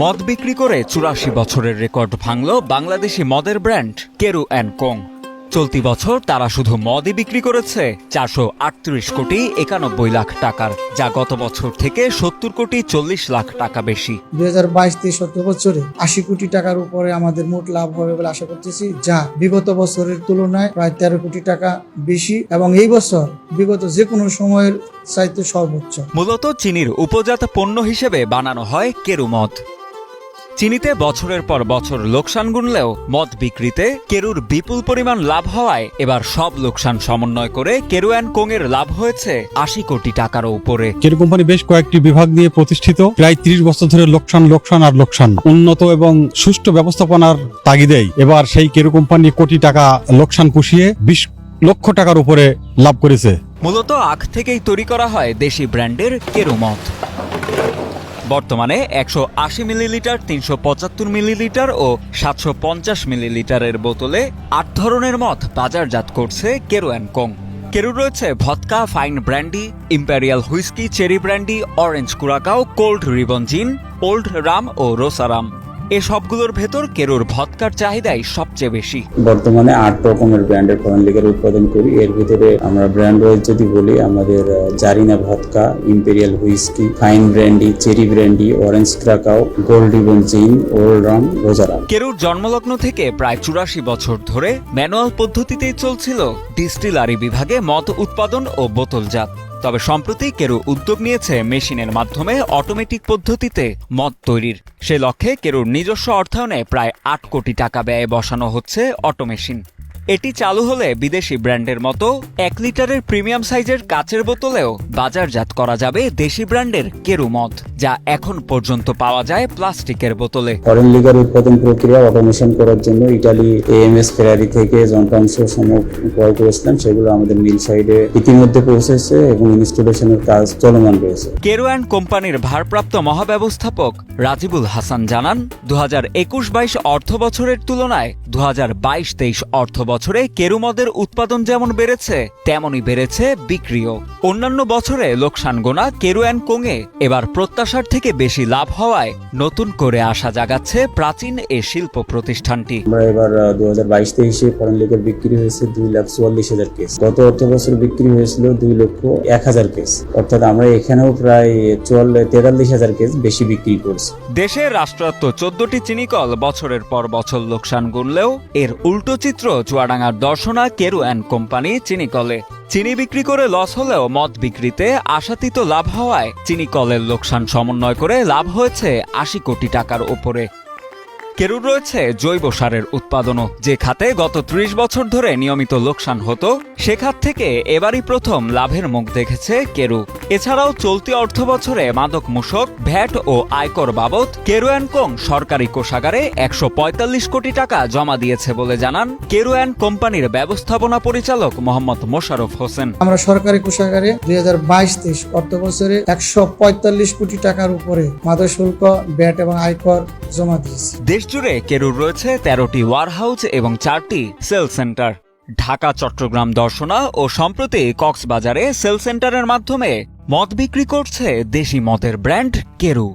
মদ বিক্রি করে ৮৪ বছরের রেকর্ড ভাঙল বাংলাদেশি মদের ব্র্যান্ড কেরু অ্যান্ড কোং। চলতি বছর তারা শুধু মদই বিক্রি করেছে ৪৩৮ কোটি ৯১ লাখ টাকার, যা গত বছর থেকে ৭০ কোটি ৪০ লাখ টাকা বেশি। 2022-23 বছরে ৮০ কোটি টাকার উপরে আমাদের মোট লাভ হবে বলে আশা করতেছি, যা বিগত বছরের তুলনায় প্রায় ১৩ কোটি টাকা বেশি এবং এই বছর বিগত যে কোনো সময়ের চাইতে সর্বোচ্চ। মূলত চিনির উপজাত পণ্য হিসেবে বানানো হয় কেরু মদ। চিনিতে বছরের পর বছর লোকসান গুনলেও মদ বিক্রিতে কেরুর বিপুল পরিমাণ লাভ হওয়ায় এবার সব লোকসান সমন্বয় করে কেরু অ্যান্ড কোং এর লাভ হয়েছে ৮০ কোটি টাকারও উপরে। কেরু কোম্পানি বেশ কয়েকটি বিভাগ নিয়ে প্রতিষ্ঠিত। প্রায় ৩০ বছর ধরে লোকসান। উন্নত এবং সুষ্ঠু ব্যবস্থাপনার তাগিদেই এবার সেই কেরু কোম্পানি কোটি টাকা লোকসান পুষিয়ে ২০ লক্ষ টাকার উপরে লাভ করেছে। মূলত আখ থেকেই তৈরি করা হয় দেশি ব্র্যান্ডের কেরু মদ। বর্তমানে ১৮০ মিলিলিটার, ৩৭৫ মিলিলিটার ও ৭৫০ মিলিলিটারের বোতলে ৮ ধরনের মদ বাজারজাত করছে কেরু অ্যান্ড কোং। কেরুর রয়েছে vodka, fine brandy, imperial whisky, cherry brandy, orange curacao, cold ribbon gin, old rum ও রোসারাম। এ সবগুলোর ভেতর কেরুর ভদকার চাহিদাই সবচেয়ে বেশি। বর্তমানে ৮ রকমের ব্র্যান্ডের ফরেন লিকার উৎপাদন করি। এর ভিতরে আমরা ব্র্যান্ড ওয়াইজ যদি বলি, আমাদের Zarina vodka, imperial whisky, fine brandy, cherry brandy, orange curacao, gold ribbon gin, old rum, রোজারাম। কেরুর জন্মলগ্ন থেকে প্রায় ৮৪ বছর ধরে ম্যানুয়াল পদ্ধতিতেই চলছিল ডিস্টিলারি বিভাগে মদ উৎপাদন ও বোতলজাত। তবে সম্প্রতি কেরু উদ্যোগ নিয়েছে মেশিনের মাধ্যমে অটোমেটিক পদ্ধতিতে মদ তৈরির। সে লক্ষ্যে কেরুর নিজস্ব অর্থায়নে প্রায় ৮ কোটি টাকা ব্যয়ে বসানো হচ্ছে অটোমেশিন। এটি চালু হলে বিদেশি ব্র্যান্ডের মতো ১ লিটারের প্রিমিয়াম সাইজের কাচের বোতলেও বাজারজাত করা যাবে দেশি ব্র্যান্ডের কেরু মদ, যা এখন পর্যন্ত পাওয়া যায় প্লাস্টিকের বোতলে। ফরেন লিকার উৎপাদন প্রক্রিয়া অটোমেশন করার জন্য ইটালি AMS ফেরারি থেকে যন্ত্রাংশ সমূহ ক্রয় করেছিলাম। সেগুলো আমাদের মিল সাইডে ইতিমধ্যে পৌঁছেছে এবং ইনস্টলেশনের কাজ চলমান রয়েছে। কেরু অ্যান্ড কোম্পানির ভারপ্রাপ্ত মহাব্যবস্থাপক রাজিবুল হাসান জানান, ২০২১-২২ অর্থ বছরের তুলনায় ২০২২-২৩ অর্থ বছরে কেরু মদের উৎপাদন যেমন বেড়েছে তেমনই বেড়েছে বিক্রিও। অন্যান্য বছরে লোকসান গোনা কেরু অ্যান্ড কোংয়ে এবার প্রত্যাশার থেকে বেশি লাভ হওয়ায় নতুন করে আশা জাগাচ্ছে প্রাচীন এ শিল্প প্রতিষ্ঠানটি। আমরা এবার ২০২২-২৩ ফরেন লিকার বিক্রি হয়েছে ২,৪৪,০০০ কেস। গত অর্থ বছর বিক্রি হয়েছিল ২,০১,০০০ কেস। অর্থাৎ আমরা এখানেও প্রায় ৪৩,০০০ কেস বেশি বিক্রি করছি। দেশের রাষ্ট্রায়ত্ত ১৪টি চিনিকল বছরের পর বছর লোকসান গুনলেও এর উল্টো চিত্র চুয়াডাঙ্গার দর্শনা কেরু অ্যান্ড কোম্পানি চিনিকলে। চিনি বিক্রি করে লস হলেও মদ বিক্রিতে আশাতীত লাভ হওয়ায় চিনিকলের লোকসান সমন্বয় করে লাভ হয়েছে ৮০ কোটি টাকার উপরে। কেরুর রয়েছে জৈব সারের উৎপাদনও, যে খাতে গত ৩০ বছর ধরে নিয়মিত লোকসান হতো, সে খাত থেকে এবারই প্রথম লাভের মুখ দেখেছে কেরু। এছাড়াও চলতি অর্থ বছরে মাদক মূসক, ভ্যাট ও আয়কর বাবদ কেরু অ্যান্ড কোং সরকারি কোষাগারে ১৪৫ কোটি টাকা জমা দিয়েছে বলে জানান কেরু অ্যান্ড কোম্পানির ব্যবস্থাপনা পরিচালক মোহাম্মদ মোশাররফ হোসেন। আমরা সরকারি কোষাগারে ২০২২-২৩ অর্থ বছরে ১৪৫ কোটি টাকার উপরে মাদক শুল্ক, ভ্যাট এবং আয়কর জমা দিয়েছি। দেশজুড়ে কেরুর রয়েছে ১৩টি ওয়ারহাউস এবং ৪টি সেল সেন্টার। ঢাকা, চট্টগ্রাম, দর্শনা ও সম্প্রতি কক্সবাজারে সেল সেন্টারের মাধ্যমে মদ বিক্রি করছে দেশি মদের ব্র্যান্ড কেরু।